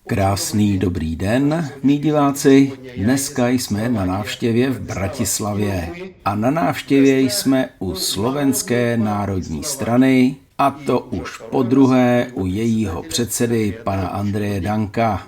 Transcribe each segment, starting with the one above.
Krásný dobrý den, mí diváci. Dneska jsme na návštěvě v Bratislavě a na návštěvě jsme u Slovenské národní strany, a to už podruhé u jejího předsedy pana Andreje Danka.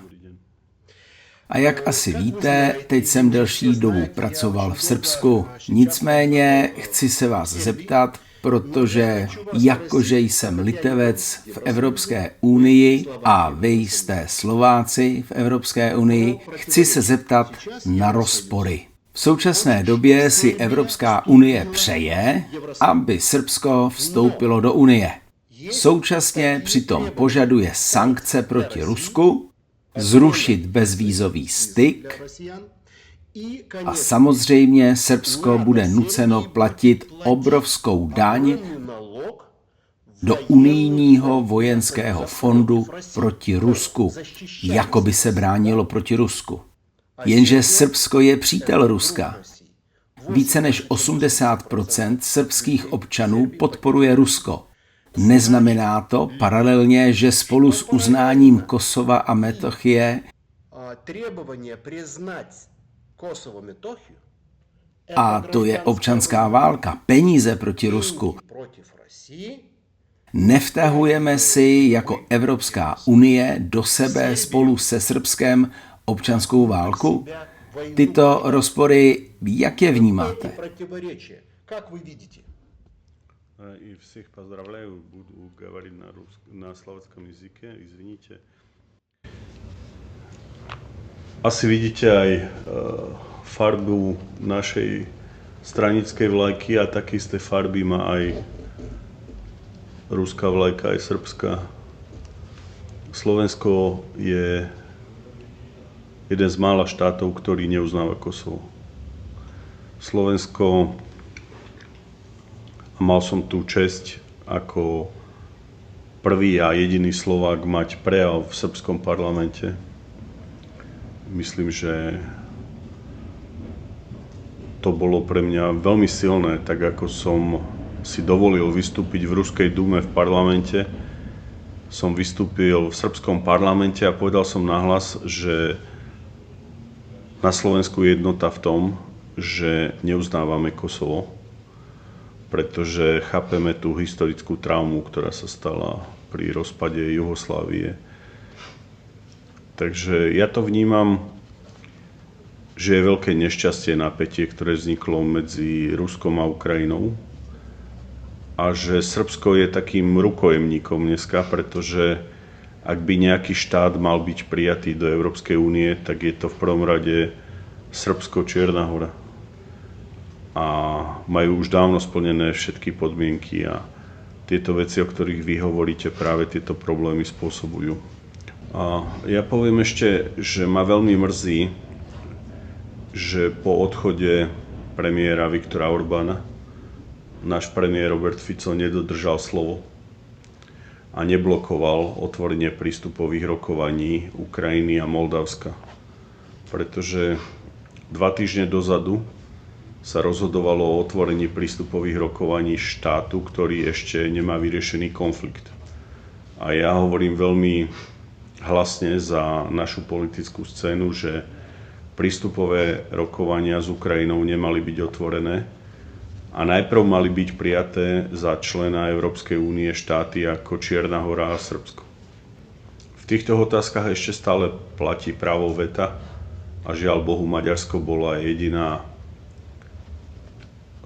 A jak asi víte, teď jsem delší dobu pracoval v Srbsku. Nicméně chci se vás zeptat, protože jakože jsem Litevec v Evropské unii a vy jste Slováci v Evropské unii, chci se zeptat na rozpory. V současné době si Evropská unie přeje, aby Srbsko vstoupilo do unie. Současně přitom požaduje sankce proti Rusku, zrušit bezvízový styk a samozřejmě Srbsko bude nuceno platit obrovskou daň do unijního vojenského fondu proti Rusku, jako by se bránilo proti Rusku. Jenže Srbsko je přítel Ruska. Více než 80% srbských občanů podporuje Rusko. Neznamená to paralelně, že spolu s uznáním Kosova a Metochie a to je občanská válka, peníze proti Rusku, nevtahujeme si jako Evropská unie do sebe spolu se Srbskem občanskou válku? Tyto rozpory, jak je vnímáte? И всех поздравляю, буду говорить на словацком языке, извините. Asi vidíte aj farbu našej stranickej vlajky a také isté farby má aj ruská vlajka, aj srbská. Slovensko je jeden z mála štátov, ktorý neuznáva Kosovo. Slovensko, a mal som tú česť ako prvý a jediný Slovák mať prejav v srbskom parlamente. Myslím, že to bolo pre mňa veľmi silné, tak ako som si dovolil vystúpiť v Ruskej dume v parlamente, som vystúpil v srbskom parlamente a povedal som nahlas, že na Slovensku je jednota v tom, že neuznávame Kosovo, pretože chápeme tú historickú traumu, ktorá sa stala pri rozpade Juhoslávie. Takže ja to vnímam, že je veľké nešťastie, napätie, ktoré vzniklo medzi Ruskom a Ukrajinou a že Srbsko je takým rukojemníkom dneska, pretože ak by nejaký štát mal byť prijatý do Európskej únie, tak je to v prvom rade Srbsko, Čierna Hora. A majú už dávno splnené všetky podmienky a tieto veci, o ktorých vy hovoríte, práve tieto problémy spôsobujú. A ja poviem ešte, že ma veľmi mrzí, že po odchode premiéra Viktora Orbána náš premiér Robert Fico nedodržal slovo a neblokoval otvorenie prístupových rokovaní Ukrajiny a Moldavska. Pretože 2 týždne dozadu sa rozhodovalo o otvorení prístupových rokovaní štátu, ktorý ešte nemá vyriešený konflikt. A ja hovorím veľmi hlasne za našu politickú scénu, že prístupové rokovania s Ukrajinou nemali byť otvorené a najprv mali byť prijaté za člena Európskej únie štáty ako Čierna Hora a Srbsko. V týchto otázkach ešte stále platí právo veta a žiaľ Bohu Maďarsko bola jediná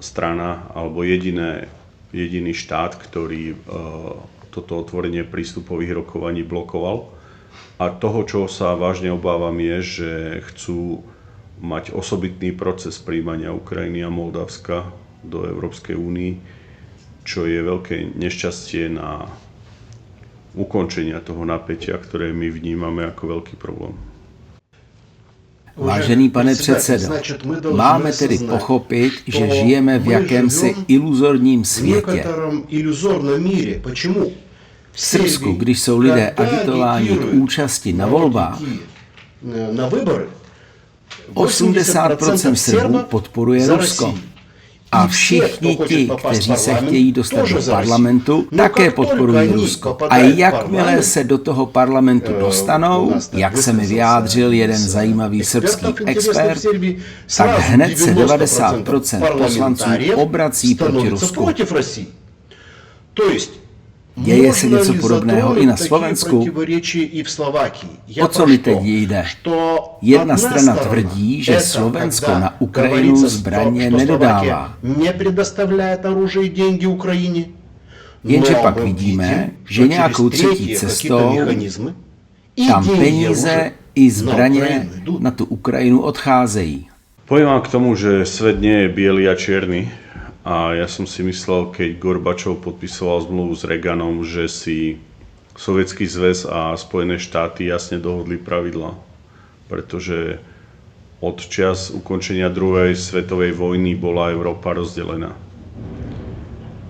strana alebo jediný štát, ktorý toto otvorenie prístupových rokovaní blokoval. A toho, čo sa vážne obávam, je, že chcú mať osobitný proces prijímania Ukrajiny a Moldavska do Európskej únie, čo je veľké nešťastie na ukončenia toho napätia, ktoré my vnímame ako veľký problém. Vážený pane předsedo, máme tedy pochopit, že žijeme v jakémsi iluzorním světě. V Srbsku, když jsou lidé agitováni k účasti na volbách, 80% Srbů podporuje Rusko. A všichni ti, kteří se chtějí dostat do parlamentu, také podporují Rusko. A jakmile se do toho parlamentu dostanou, jak se mi vyjádřil jeden zajímavý srbský expert, tak hned se 90% poslanců obrací proti Rusku. Děje se něco podobného i na Slovensku? O co mi teď jde? Jedna strana tvrdí, že Slovensko na Ukrajinu zbraně nedodává. Jenže pak vidíme, že nějakou třetí cestou tam peníze i zbraně na tu Ukrajinu odcházejí. Poviem vám k tomu, že svet nie je biely a čierny. A ja som si myslel, keď Gorbačov podpisoval zmluvu s Reaganom, že si Sovietsky zväz a Spojené štáty jasne dohodli pravidlá. Pretože od čias ukončenia druhej svetovej vojny bola Európa rozdelená.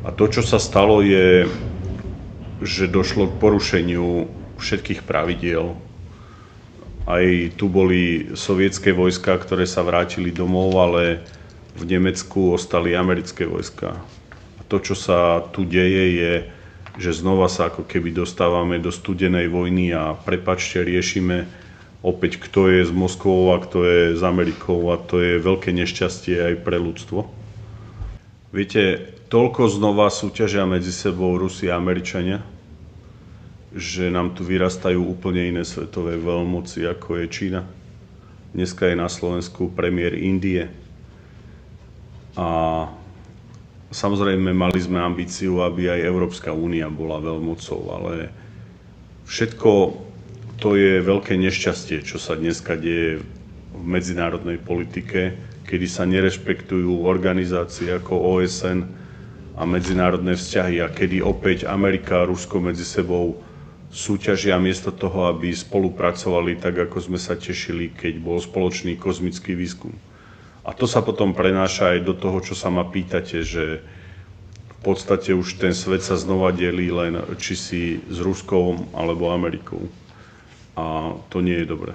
A to, čo sa stalo, je, že došlo k porušeniu všetkých pravidiel. Aj tu boli sovietské vojska, ktoré sa vrátili domov, ale v Nemecku ostali americké vojska. A to, čo sa tu deje, je, že znova sa ako keby dostávame do studenej vojny a prepáčte, riešime opäť, kto je s Moskvou a kto je s Amerikou, a to je veľké nešťastie aj pre ľudstvo. Viete, toľko znova súťažia medzi sebou Rusi a Američania, že nám tu vyrastajú úplne iné svetové veľmoci, ako je Čína. Dneska je na Slovensku premiér Indie. A samozrejme mali sme ambíciu, aby aj Európska únia bola veľmocou, ale všetko to je veľké nešťastie, čo sa dneska deje v medzinárodnej politike, kedy sa nerešpektujú organizácie ako OSN a medzinárodné vzťahy a kedy opäť Amerika a Rusko medzi sebou súťažia miesto toho, aby spolupracovali tak, ako sme sa tešili, keď bol spoločný kozmický výskum. A to sa potom prenáša aj do toho, čo sa ma pýtate, že v podstate už ten svet sa znova delí len či si s Ruskom alebo Amerikou. A to nie je dobré.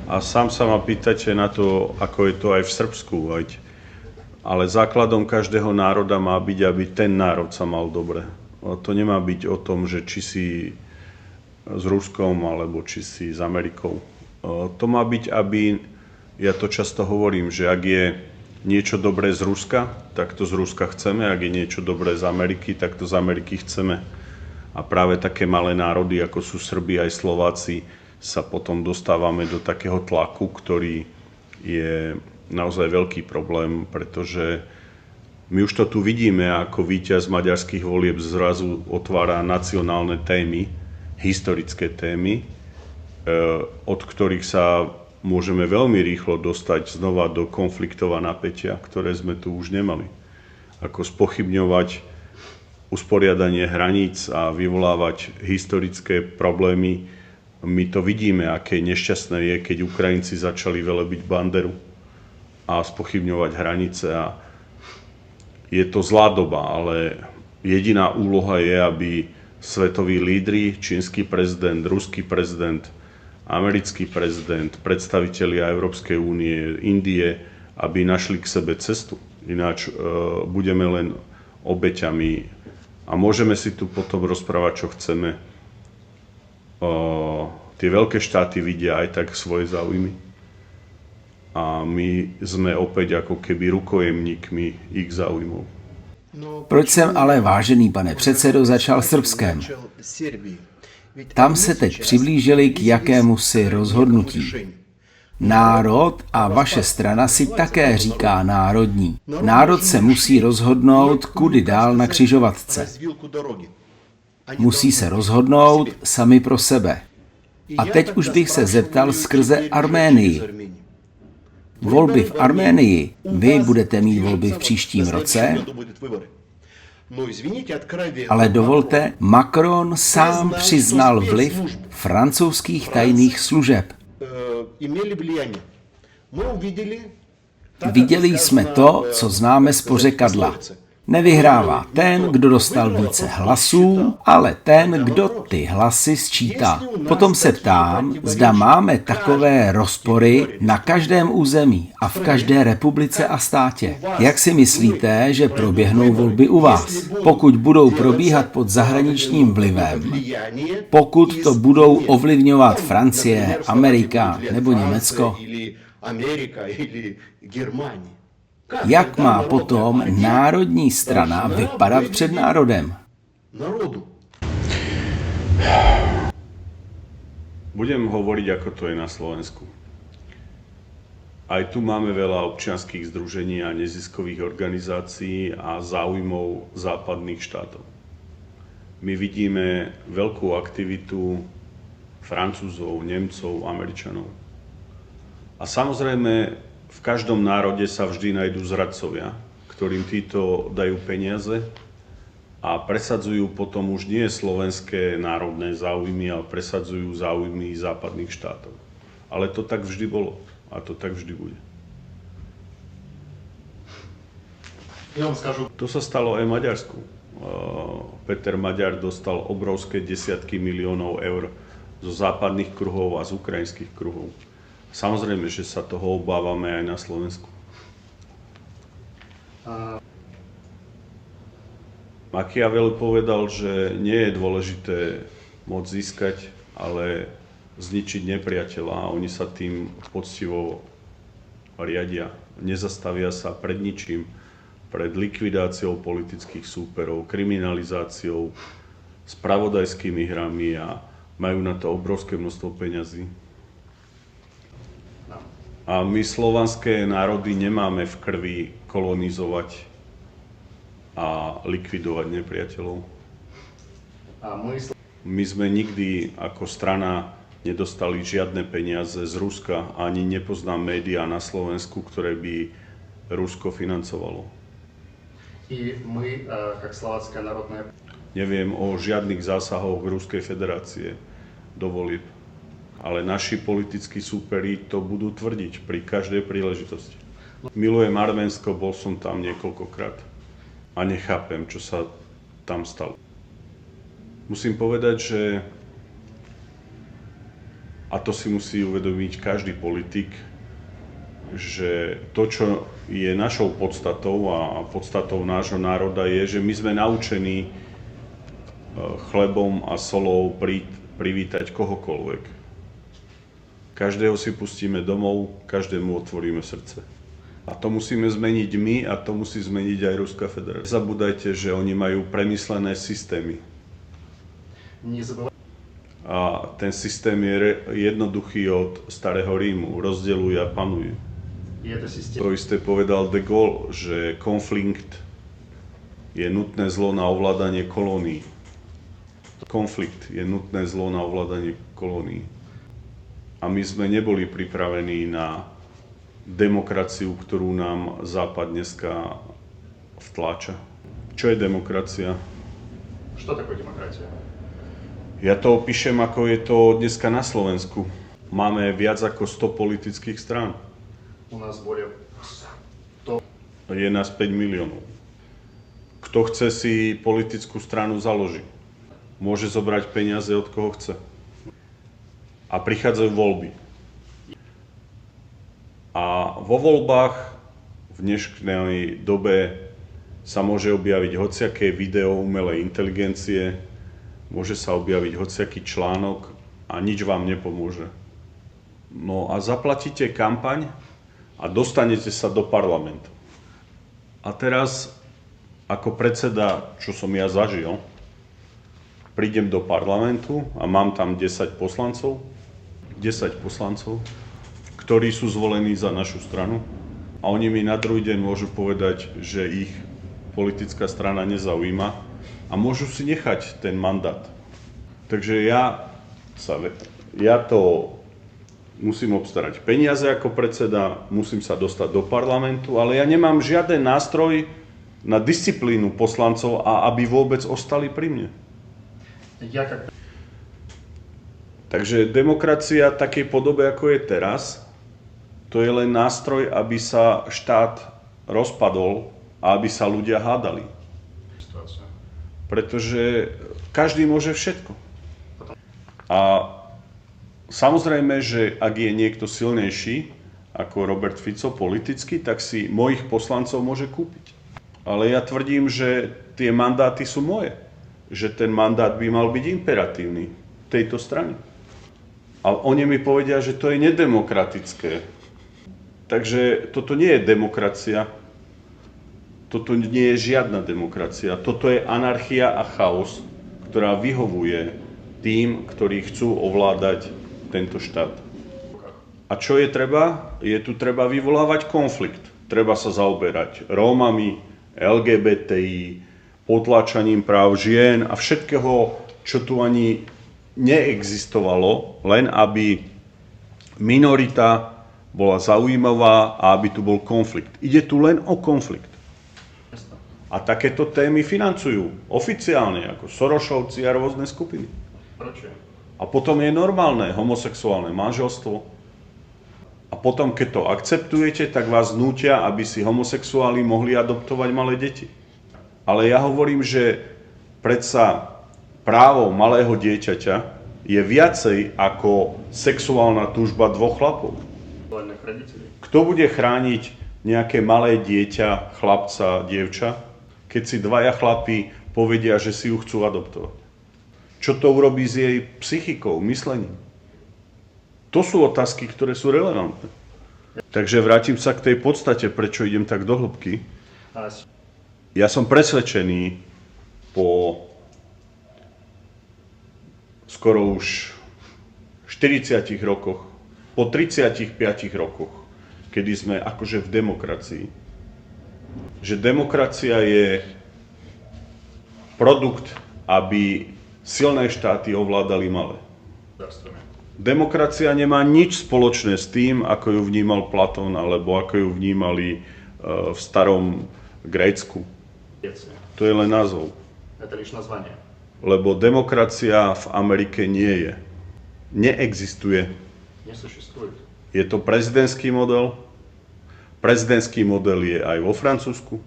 A sám sa ma pýtate na to, ako je to aj v Srbsku. Ale základom každého národa má byť, aby ten národ sa mal dobre. A to nemá byť o tom, že či si s Ruskom alebo či si s Amerikou. To má byť, aby... Ja to často hovorím, že ak je niečo dobré z Ruska, tak to z Ruska chceme. Ak je niečo dobré z Ameriky, tak to z Ameriky chceme. A práve také malé národy, ako sú Srbi aj Slováci, sa potom dostávame do takého tlaku, ktorý je naozaj veľký problém, pretože my už to tu vidíme, ako víťaz maďarských volieb zrazu otvára nacionálne témy, historické témy, od ktorých sa môžeme veľmi rýchlo dostať znova do konfliktov a napätia, ktoré sme tu už nemali. Ako spochybňovať usporiadanie hraníc a vyvolávať historické problémy. My to vidíme, aké nešťastné je, keď Ukrajinci začali velebiť banderu a spochybňovať hranice. A je to zlá doba, ale jediná úloha je, aby svetoví lídri, čínsky prezident, ruský prezident, americký prezident, predstavitelia Európskej únie, Indie, aby našli k sebe cestu. Ináč budeme len obeťami a môžeme si tu potom rozprávať, čo chceme. Tie veľké štáty vidia aj tak svoje záujmy. A my sme opäť ako keby rukojemníkmi ich záujmov. Proč jsem ale, vážený pane předsedo, začal Srbskem? Tam se teď přiblížili k jakémusi rozhodnutí. Národ a vaše strana si také říká národní. Národ se musí rozhodnout, kudy dál na křižovatce. Musí se rozhodnout sami pro sebe. A teď už bych se zeptal skrze Arménii. Volby v Arménii. Vy budete mít volby v příštím roce. Ale dovolte, Macron sám přiznal vliv francouzských tajných služeb. Viděli jsme to, co známe z pořekadla. Nevyhrává ten, kdo dostal více hlasů, ale ten, kdo ty hlasy sčítá. Potom se ptám, zda máme takové rozpory na každém území a v každé republice a státě. Jak si myslíte, že proběhnou volby u vás? Pokud budou probíhat pod zahraničním vlivem, pokud to budou ovlivňovat Francie, Amerika nebo Německo, jak má potom národní strana vypadat před národem? Budem hovoriť, ako to je na Slovensku. Aj tu máme veľa občianskych združení a neziskových organizácií a záujmov západných štátov. My vidíme veľkú aktivitu Francúzov, Nemcov, Američanov. A samozrejme, v každom národe sa vždy nájdú zradcovia, ktorým títo dajú peniaze a presadzujú potom už nie slovenské národné záujmy, ale presadzujú záujmy západných štátov. Ale to tak vždy bolo a to tak vždy bude. To sa stalo aj Maďarsku. Peter Maďar dostal obrovské desiatky miliónov eur zo západných kruhov a z ukrajinských kruhov. Samozrejme, že sa toho obávame aj na Slovensku. Machiavelli povedal, že nie je dôležité moc získať, ale zničiť nepriateľa a oni sa tým poctivo riadia. Nezastavia sa pred ničím, pred likvidáciou politických súperov, kriminalizáciou, spravodajskými hrami a majú na to obrovské množstvo peňazí. A my slovanské národy nemáme v krvi kolonizovať a likvidovať nepriateľov. My sme nikdy ako strana nedostali žiadne peniaze z Ruska, ani nepoznám médiá na Slovensku, ktoré by Rusko financovalo. Neviem o žiadnych zásahoch Ruskej federácie do volieb. Ale naši politickí súperi to budú tvrdiť pri každej príležitosti. Milujem Arménsko, bol som tam niekoľkokrát a nechápem, čo sa tam stalo. Musím povedať, že a to si musí uvedomiť každý politik, že to, čo je našou podstatou a podstatou nášho národa je, že my sme naučení chlebom a solou privítať kohokoľvek. Každého si pustíme domov, každému otvoríme srdce. A to musíme zmeniť my a to musí zmeniť aj Ruská federácia. Nezabúdajte, že oni majú premyslené systémy. A ten systém je jednoduchý od starého Rímu. Rozdeľuj a panuj. To isté povedal de Gaulle, že konflikt je nutné zlo na ovládanie kolónií. Konflikt je nutné zlo na ovládanie kolónií. A my sme neboli pripravení na demokraciu, ktorú nám Západ dneska vtláča. Čo je demokracia? Что такое демократия? Ja to opíšem, ako je to dneska na Slovensku. Máme viac ako 100 politických strán. У нас более 100. Je nás 5 miliónov. Kto chce si politickú stranu založiť, môže zobrať peniaze od koho chce. A prichádzajú voľby. A vo voľbách v dnešnej dobe sa môže objaviť hociaké video umelej inteligencie, môže sa objaviť hociaký článok a nič vám nepomôže. No a zaplatíte kampaň a dostanete sa do parlamentu. A teraz, ako predseda, čo som ja zažil, prídem do parlamentu a mám tam 10 poslancov, ktorí sú zvolení za našu stranu a oni mi na druhý deň môžu povedať, že ich politická strana nezaujíma a môžu si nechať ten mandát. Takže ja to musím obstarať peniaze ako predseda, musím sa dostať do parlamentu, ale ja nemám žiaden nástroj na disciplínu poslancov a aby vôbec ostali pri mne. Takže demokracia v takej podobe, ako je teraz, to je len nástroj, aby sa štát rozpadol a aby sa ľudia hádali. pretože každý môže všetko. A samozrejme, že ak je niekto silnejší ako Robert Fico politicky, tak si mojich poslancov môže kúpiť. Ale ja tvrdím, že tie mandáty sú moje. Že ten mandát by mal byť imperatívny tejto strany. A oni mi povedia, že to je nedemokratické. Takže toto nie je demokracia. Toto nie je žiadna demokracia. Toto je anarchia a chaos, ktorá vyhovuje tým, ktorí chcú ovládať tento štát. A čo je treba? Je tu treba vyvolávať konflikt. Treba sa zaoberať Rómami, LGBTI, potláčaním práv žien a všetkého, čo tu ani neexistovalo, len aby minorita bola zaujímavá a aby tu bol konflikt. Ide tu len o konflikt. A takéto témy financujú oficiálne, ako Sorošovci a rôzne skupiny. Prečo? A potom je normálne homosexuálne manželstvo. A potom, keď to akceptujete, tak vás nútia, aby si homosexuáli mohli adoptovať malé deti. Ale ja hovorím, že predsa právo malého dieťaťa je viacej ako sexuálna túžba dvoch chlapov. Kto bude chrániť nejaké malé dieťa, chlapca, dievča, keď si dvaja chlapi povedia, že si ju chcú adoptovať? Čo to urobí s jej psychikou, myslením? To sú otázky, ktoré sú relevantné. Takže vrátim sa k tej podstate, prečo idem tak do hĺbky. Ja som presvedčený po skoro už 40 rokoch, po 35 rokoch, kedy sme akože v demokracii, že demokracia je produkt, aby silné štáty ovládali malé. Demokracia nemá nič spoločné s tým, ako ju vnímal Platón, alebo ako ju vnímali v starom Grécku. To je len názov. Lebo demokracia v Amerike nie je. Neexistuje. Je to prezidentský model. Prezidentský model je aj vo Francúzsku.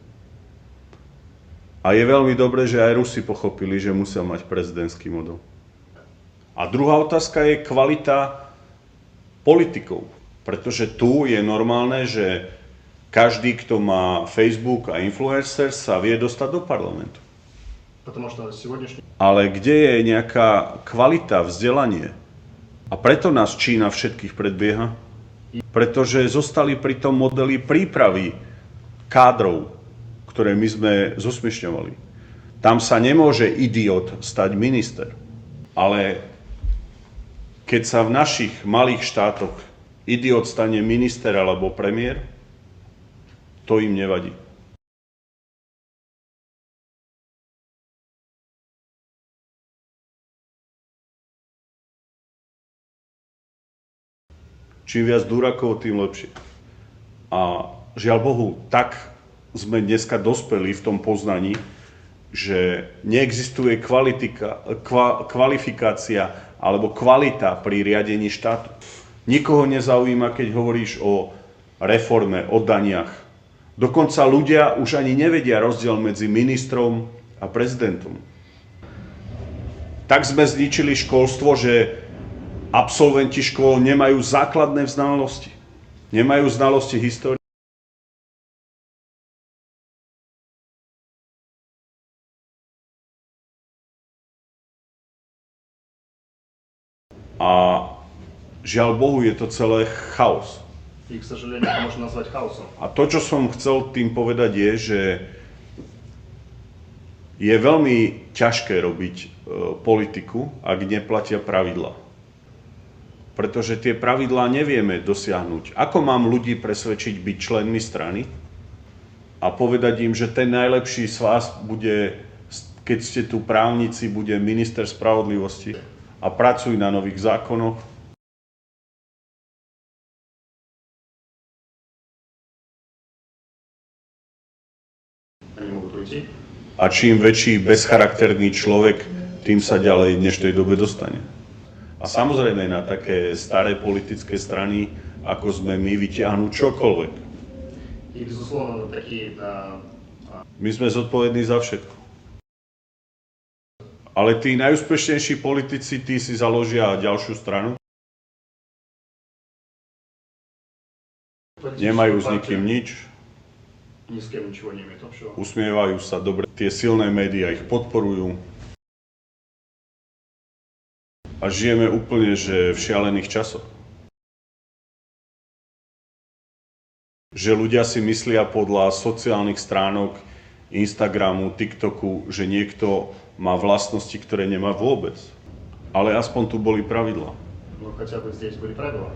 A je veľmi dobré, že aj Rusi pochopili, že musia mať prezidentský model. A druhá otázka je kvalita politikov. Pretože tu je normálne, že každý, kto má Facebook a influencer, sa vie dostať do parlamentu. Ale kde je nejaká kvalita, vzdelanie? A preto nás Čína všetkých predbieha. Pretože zostali pri tom modeli prípravy kádrov, ktoré my sme zosmiešňovali. Tam sa nemôže idiot stať minister. Ale keď sa v našich malých štátoch idiot stane minister alebo premiér, to im nevadí. Čím viac durakov, tým lepšie. A žiaľ Bohu, tak sme dneska dospeli v tom poznaní, že neexistuje kvalifikácia alebo kvalita pri riadení štátu. Nikoho nezaujíma, keď hovoríš o reforme, o daniach. Dokonca ľudia už ani nevedia rozdiel medzi ministrom a prezidentom. Tak sme zničili školstvo, že absolventi škôl nemajú základné znalosti. Nemajú znalosti histórie. A žiaľ Bohu, je to celé chaos. И, к сожалению, это можно назвать хаосом. A to, čo som chcel tým povedať, je, že je veľmi ťažké robiť politiku, ak neplatia pravidlá. Pretože tie pravidlá nevieme dosiahnuť. Ako mám ľudí presvedčiť byť členmi strany a povedať im, že ten najlepší z vás bude, keď ste tu právnici, bude minister spravodlivosti a pracuj na nových zákonoch. A čím väčší bezcharakterný človek, tým sa ďalej v dnešnej dobe dostane. A samozrejme na také staré politické strany, ako sme my, vyťahnú čokoľvek. My sme zodpovední za všetko. Ale tí najúspešnejší politici, tí si založia ďalšiu stranu. Nemajú s nikým nič. Ни с кем ничего не имеет общего. Usmievajú sa dobre. Tie silné médiá ich podporujú. A žijeme úplne, že v šialených časoch. Že ľudia si myslia podľa sociálnych stránok, Instagramu, TikToku, že niekto má vlastnosti, ktoré nemá vôbec. Ale aspoň tu boli pravidlá. Ну хотя бы здесь были правила.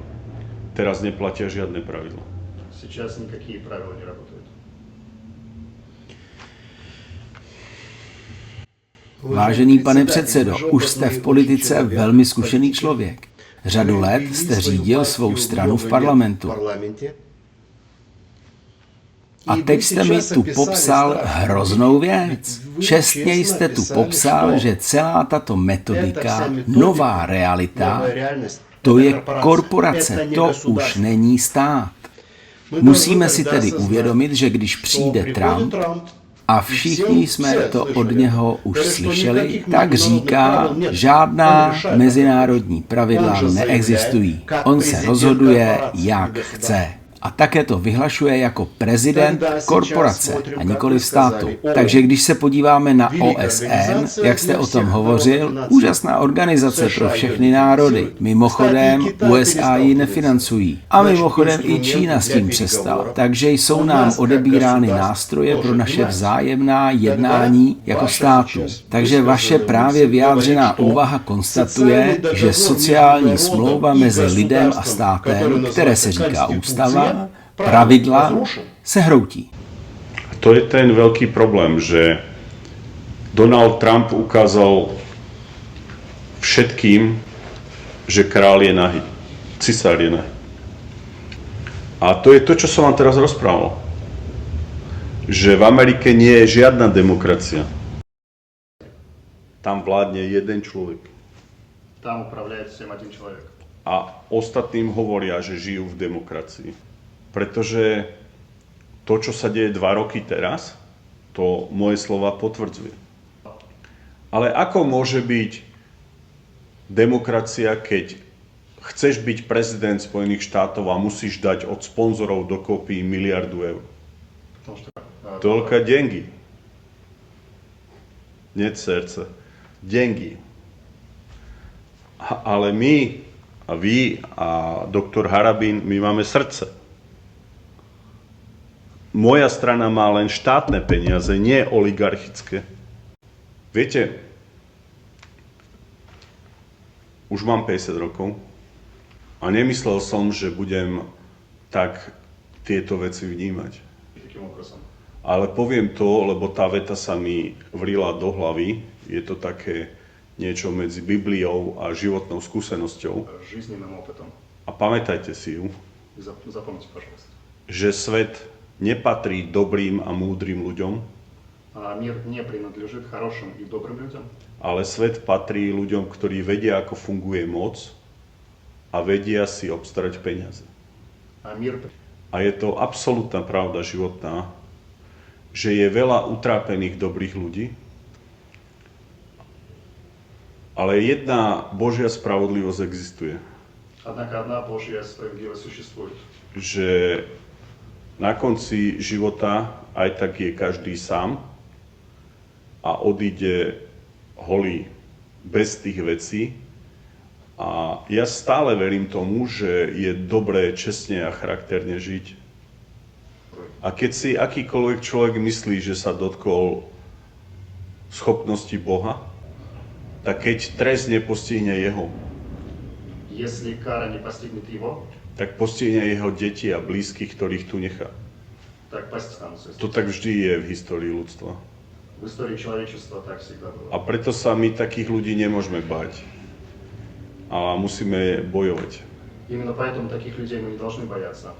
Teraz neplatia žiadne pravidlá. Сейчас никакие правила не работают. Vážený pane předsedo, už jste v politice velmi zkušený člověk. Řadu let jste řídil svou stranu v parlamentu. A teď jste mi tu popsal hroznou věc. Čestně jste tu popsal, že celá tato metodika, nová realita, to je korporace, to už není stát. Musíme si tedy uvědomit, že když přijde Trump, a všichni jsme to od něho už slyšeli, tak říká, žádná mezinárodní pravidla neexistují. On se rozhoduje, jak chce. A také to vyhlašuje jako prezident korporace a nikoli státu. Takže když se podíváme na OSN, jak jste o tom hovořil, úžasná organizace pro všechny národy. Mimochodem USA ji nefinancují. A mimochodem i Čína s tím přestala. Takže jsou nám odebírány nástroje pro naše vzájemná jednání jako státu. Takže vaše právě vyjádřená úvaha konstatuje, že sociální smlouva mezi lidem a státem, které se říká ústava, pravidla se hroutí. To je ten veľký problém, že Donald Trump ukázal všetkým, že král je nahý, cisár je nahý. A to je to, čo som vám teraz rozprával. Že v Amerike nie je žiadna demokracia. Tam vládne jeden človek. Там управляет всем один человек. A ostatným hovoria, že žijú v demokracii. Pretože to, čo sa deje 2 roky teraz, to moje slova potvrdzuje. Ale ako môže byť demokracia, keď chceš byť prezident Spojených štátov a musíš dať od sponzorov dokopy $1 miliardu eur? Toľko деньги. Нет сердца. Деньги. Ale my a vy a doktor Harabin, my máme srdce. Moja strana má len štátne peniaze, nie oligarchické. Viete, už mám 50 rokov a nemyslel som, že budem tak tieto veci vnímať. Ale poviem to, lebo tá veta sa mi vrila do hlavy. Je to také niečo medzi Bibliou a životnou skúsenosťou. A pamätajte si ju, že svet nepatrí dobrým a múdrym ľuďom, ale svet patrí ľuďom, ktorí vedia, ako funguje moc a vedia si obstarať peniaze. A je to absolútna pravda životná, že je veľa utrápených dobrých ľudí, ale jedna Božia spravodlivosť existuje. Že na konci života aj tak je každý sám a odíde holý bez tých vecí. A ja stále verím tomu, že je dobré čestne a charakterne žiť. A keď si akýkoľvek človek myslí, že sa dotkol schopnosti Boha, tak keď trest nepostihne jeho, tak postihne jeho deti a blízkych, ktorých tu nechá. To tak vždy je v histórii ľudstva. A preto sa my takých ľudí nemôžeme báť. A musíme bojovať.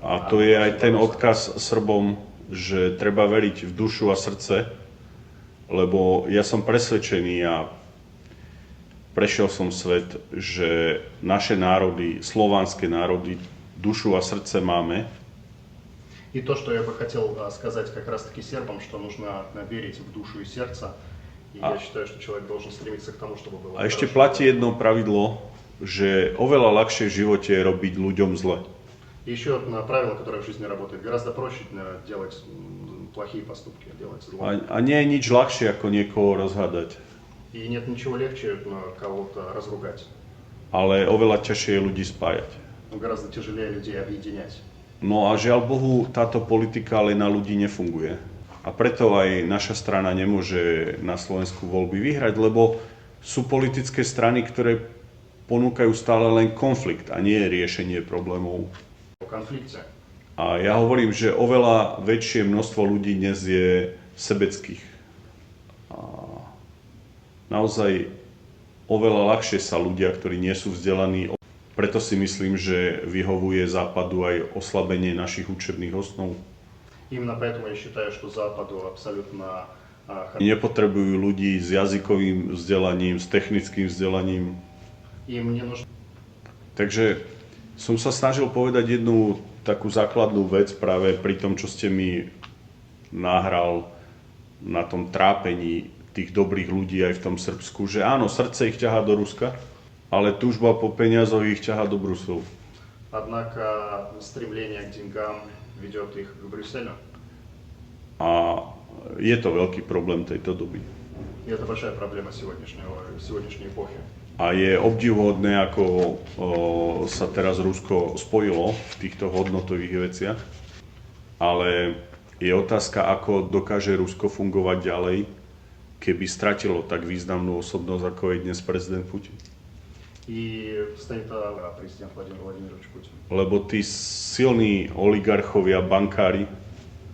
A to je aj ten odkaz Srbom, že treba veriť v dušu a srdce, lebo ja som presvedčený a prešiel som svet, že naše národy, slovanské národy, душу а сердце máme. И то, что я бы хотел сказать как раз-таки сербам, что нужно верить в душу и сердце, И я считаю, что человек должен стремиться к тому, чтобы было A ešte хорошо. platí jedno pravidlo, že oveľa ľahšie v živote je robiť ľuďom zle. И еще одно правило, которое в жизни работает. Гораздо проще делать плохие поступки, делать зло. A nie je nič ľahšie, ako niekoho rozhádať. И нет ничего легче кого-то разругать. Ale oveľa ťažšie je ľudí spájať. Но гораздо тяжелее людей объединять. No a žiaľ Bohu, táto politika ale na ľudí nefunguje. A preto aj naša strana nemôže na Slovensku voľby vyhrať, lebo sú politické strany, ktoré ponúkajú stále len konflikt a nie riešenie problémov. O konflikte. A ja hovorím, že oveľa väčšie množstvo ľudí dnes je sebeckých. A naozaj oveľa ľahšie sa ľudia, ktorí nie sú vzdelaní, preto si myslím, že vyhovuje Západu aj oslabenie našich učebných osnov. Именно поэтому я считаю, что Западу абсолютно Nepotrebujú ľudí s jazykovým vzdelaním, s technickým vzdelaním. им не нужно. Takže som sa snažil povedať jednu takú základnú vec práve pri tom, čo ste mi nahral na tom trápení tých dobrých ľudí aj v tom Srbsku, že áno, srdce ich ťahá do Ruska, ale túžba po peniazoch ich ťahá do Bruselu. Однако стремление к деньгам ведет их к Брюсселю. A je to veľký problém tejto doby. И это большая проблема сегодняшней эпохи. A je obdivuhodné, ako sa teraz Rusko spojilo v týchto hodnotových veciach. Ale je otázka, ako dokáže Rusko fungovať ďalej, keby stratilo tak významnú osobnosť, ako je dnes prezident Putin. И стоит президент Владимир Владимирович Путин. Lebo tí silní oligarchovia, bankári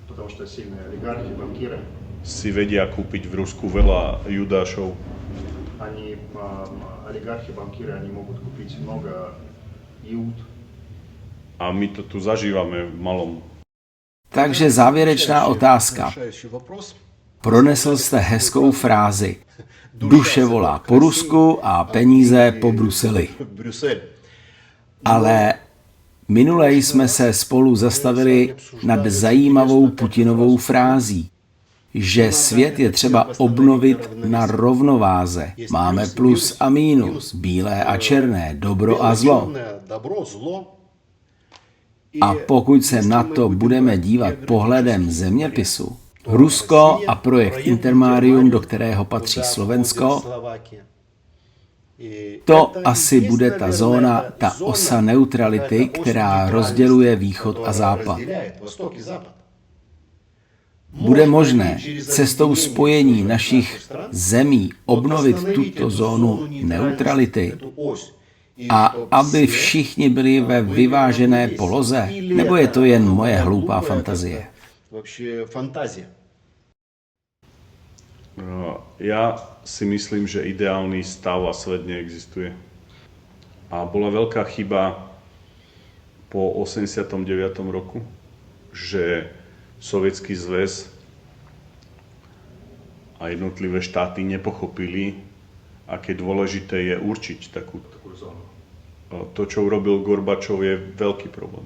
Потому что сильные олигархи, банкиры, si vedia kúpiť v Rusku veľa judášov. они, олигархи, банкиры, они могут купить много иуд. A my to tu zažívame v malom. Takže závěrečná otázka. Pronesl jste hezkou frázi. Duše volá po Rusku a peníze po Bruseli. Ale minule jsme se spolu zastavili nad zajímavou Putinovou frází, že svět je třeba obnovit na rovnováze. Máme plus a mínus, bílé a černé, dobro a zlo. A pokud se na to budeme dívat pohledem zeměpisu, Rusko a projekt Intermarium, do kterého patří Slovensko, to asi bude ta zóna, ta osa neutrality, která rozděluje východ a západ. Bude možné cestou spojení našich zemí obnovit tuto zónu neutrality a aby všichni byli ve vyvážené poloze? Nebo je to jen moje hloupá fantazie? Ja si myslím, že ideálny stav a svet neexistuje. A bola veľká chyba po 89. roku, že Sovietsky zväz a jednotlivé štáty nepochopili, aké dôležité je určiť takú зону. To, čo urobil Gorbačov, je veľký problém.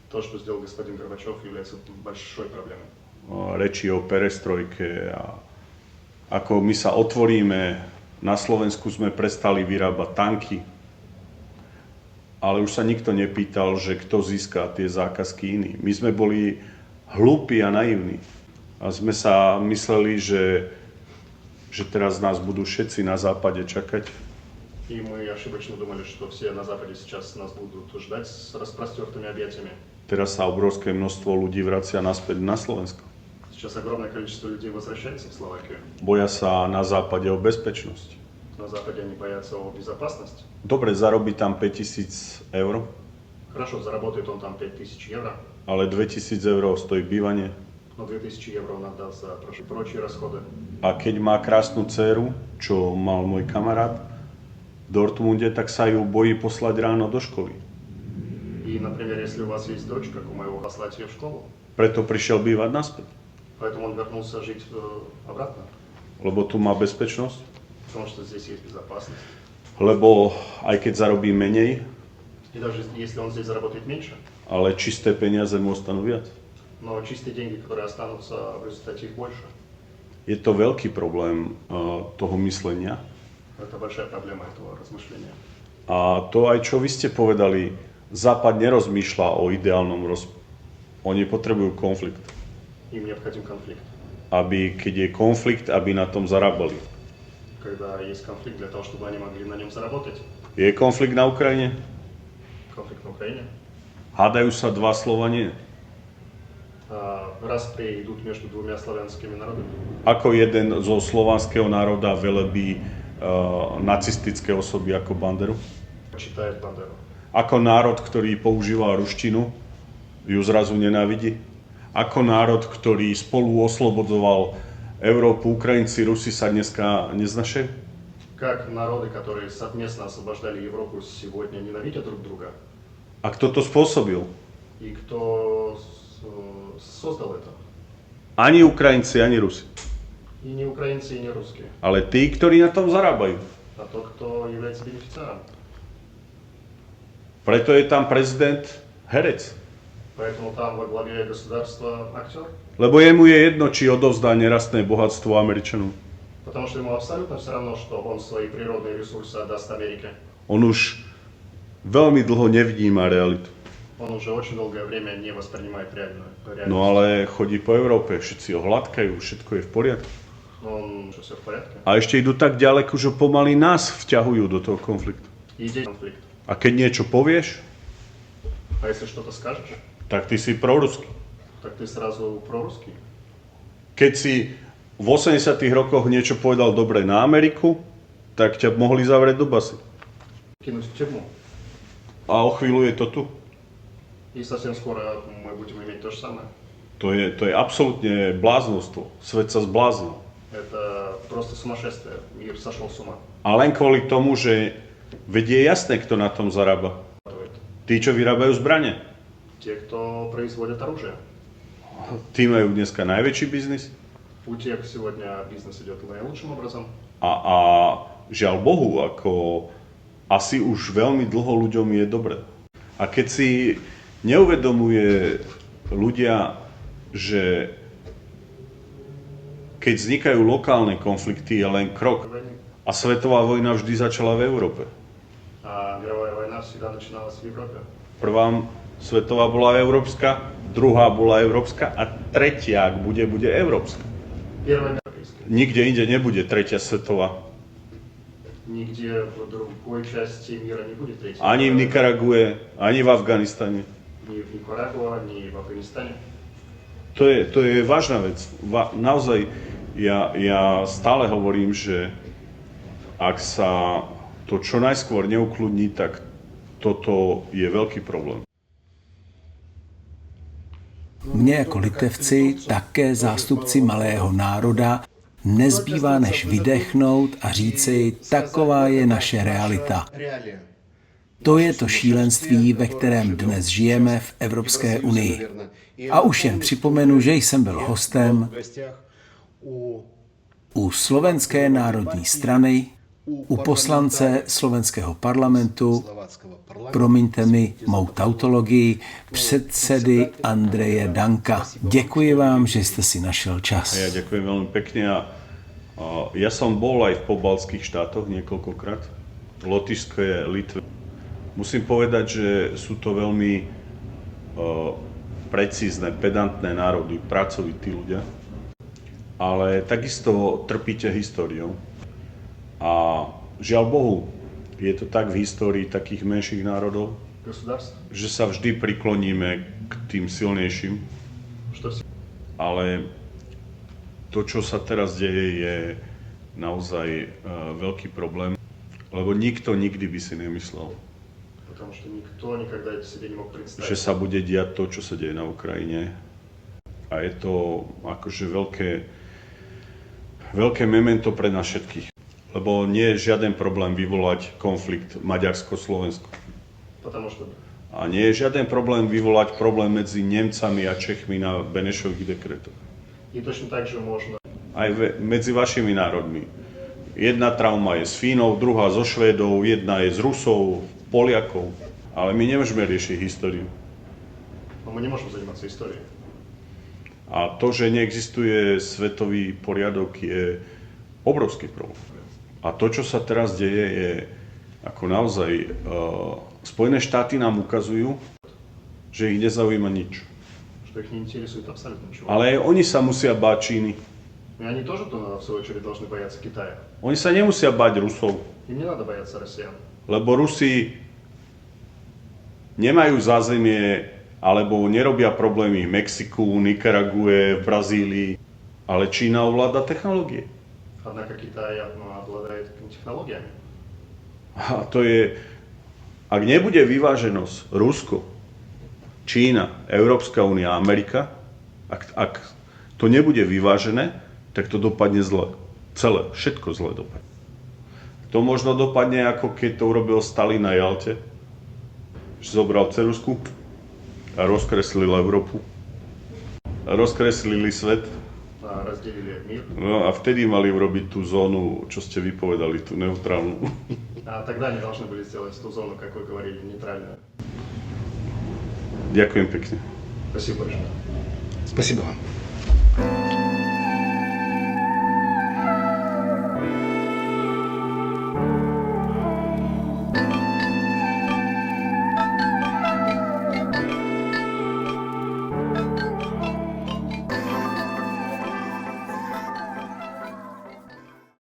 То, что сделал господин Горбачев, является большой проблемой. Reči o perestrojke a ako my sa otvoríme, na Slovensku sme prestali vyrábať tanky, ale už sa nikto nepýtal, že kto získa tie zákazky iní. My sme boli hlúpi a naivní a sme sa mysleli, že teraz nás budú všetci na západe čakať. И мы ошибочно думали, что все на Западе сейчас нас будут ждать с распростертыми объятиями. Teraz sa obrovské množstvo ľudí vracia naspäť na Slovensko. Сейчас огромное количество людей возвращается в Словакию. Boja sa na západe o bezpečnosť. На Западе они боятся о безопасности. Dobre, zarobí tam 5000 eur, Хорошо, заработает он там 5000 евро, ale 2000 eur stojí bývanie. но 2000 евро он отдаст за прочие расходы. A keď má krásnu dcéru, čo mal môj kamarát v Dortmunde, tak sa ju bojí poslať ráno do školy. И, например, если у вас есть дочь, как у моего, послать ее в школу, Preto prišiel bývať naspäť, поэтому он вернулся жить обратно, lebo tu má bezpečnosť, потому что здесь есть безопасность. lebo aj keď zarobí menej, И даже если он здесь заработает меньше, ale čisté peniaze mu ostanú viac. но чистые деньги, которые останутся, в результате их больше. Je to veľký problém toho myslenia. Это большая проблема этого размышления. A to aj, čo vy ste povedali, Západ nerozmýšľa o ideálnom Oni potrebujú konflikt. Им необходим конфликт. Aby, keď je konflikt, aby na tom zarábali. Когда есть конфликт, для того, чтобы они могли на нем заработать. Je konflikt na Ukrajine? Конфликт на Украине. Hádajú sa dva Slovanie? Распри идут между двумя славянскими народами. Ako jeden zo slovanského národa velebí nacistické osoby ako Banderu? Почитает Бандеру. Ako národ, ktorý používal ruštinu, ju zrazu nenávidí? Ako národ, ktorý spolu oslobodzoval Európu, Ukrajinci, Rusi sa dneska neznašajú? Как народы, которые совместно освобождали Европу, сегодня ненавидят друг друга? A kto to spôsobil? И кто создал это? Ani Ukrajinci, ani Rusi. И не украинцы, и не русские, Ale tí, ktorí na tom zarábajú. а тот, кто является бенефициаром. Preto je tam prezident herec. Поэтому там во главе государства актер. Lebo jemu je jedno, či odovzdá nerastné bohatstvo Američanom. Потому что ему абсолютно все равно, что он свои природные ресурсы отдаст Америке. On už veľmi dlho nevníma realitu. Он уже очень долгое время не воспринимает реальную реальность. No ale chodí po Európe, všetci ho hladkajú, všetko je v poriadku. Но он что, все в порядке? A ešte idú tak ďaleko, že pomaly nás vťahujú do toho konfliktu. И здесь конфликт. A keď niečo povieš, А если что-то скажешь, tak ty si proruský. так ты сразу прорусский. Keď si v 80 rokoch niečo povedal dobre na Ameriku, tak ťa mohli zavrieť do basy. Кинуть в тюрьму. A o chvíľu je to tu. И совсем скоро мы будем иметь то же самое. To je absolútne bláznostvo. Svet sa zbláznil. Это просто сумасшествие. Мир сошел с ума. A len kvôli tomu, že vedie jasné, kto na tom zarába. Tí, čo vyrábajú zbrane. Те, кто производит оружие. Tí majú dneska najväčší biznis. У тех сегодня бизнес идет наилучшим образом. A žiaľ Bohu, ako asi už veľmi dlho ľuďom je dobre. A keď si neuvedomuje ľudia, že keď vznikajú lokálne konflikty, je len krok. A svetová vojna vždy začala v Európe. А мировая война всегда начиналась в Европе. Prvá svetová bola európska, druhá bola európska a tretia, ak bude európska. Первая европейская. Nikde inde nebude tretia svetová. Нигде в другой части мира не будет третьей. Ani v Nikarague, ani v Afganistane. Ни в Никарагуа, ни в Афганистане. To je vážna vec. Naozaj, ja stále hovorím, že ak sa to čo najskôr neukludní, tak toto je veľký problém. Mně jako Litevci, také zástupci malého národa, nezbývá než vydechnout a říci, taková je naše realita. To je to šílenství, ve kterém dnes žijeme v Evropské unii. A už jen připomenu, že jsem byl hostem u Slovenské národní strany, u poslance slovenského parlamentu, promiňte mi mou tautologii, předsedy Andreje Danka. Děkuji vám, že jste si našel čas. A ja ďakujem veľmi pekne a ja som bol aj v pobaltských štátoch niekoľkokrát, Lotyšské, Litve. Musím povedať, že sú to veľmi precízne, pedantné národy, pracovití ľudia, ale takisto trpíte históriou. A žiaľ Bohu, je to tak v histórii takých menších národov, že sa vždy prikloníme k tým silnejším. Ale to, čo sa teraz deje, je naozaj veľký problém, lebo nikto nikdy by si nemyslel, že sa bude diať to, čo sa deje na Ukrajine. A je to akože veľké memento pre nás všetkých. Lebo nie je žiaden problém vyvolať konflikt Maďarsko-Slovensko. A nie je žiaden problém vyvolať problém medzi Nemcami a Čechmi na Benešových dekretoch. Aj medzi vašimi národmi. Jedna trauma je s Fínov, druhá so Švédov, jedna je s Rusov, Poliakov. Ale my nemôžeme riešiť históriu. A to, že neexistuje svetový poriadok, je obrovský problém. A to, čo sa teraz deje, je ako naozaj... Spojené štáty nám ukazujú, že ich nezaujíma nič. Что их не интересует абсолютно ничего. Ale aj oni sa musia báť Číny. И они тоже, в свою очередь, должны бояться Китая. Oni sa nemusia báť Rusov, Им не надо бояться россиян. lebo Rusi nemajú zázemie alebo nerobia problémy v Mexiku, Nikarague, v Brazílii, ale Čína ovláda technológie. Однако Китай обладает технологиями. A to je, ak nebude vyváženosť Rusko, Čína, Európska únia, Amerika, ak to nebude vyvážené, tak to dopadne zle. Celé, všetko zle dopadne. To možno dopadne, ako keď to urobil Stalin na Jalte, že zobral ceruzku a rozkreslil Európu. Rozkreslili svet. Разделили мир. No a vtedy mali urobiť tú zónu, čo ste vypovedali, tú neutrálnu. А тогда они должны были сделать ту зону, как вы говорили, нейтральную. Ďakujem pekne. Спасибо большое. Спасибо вам.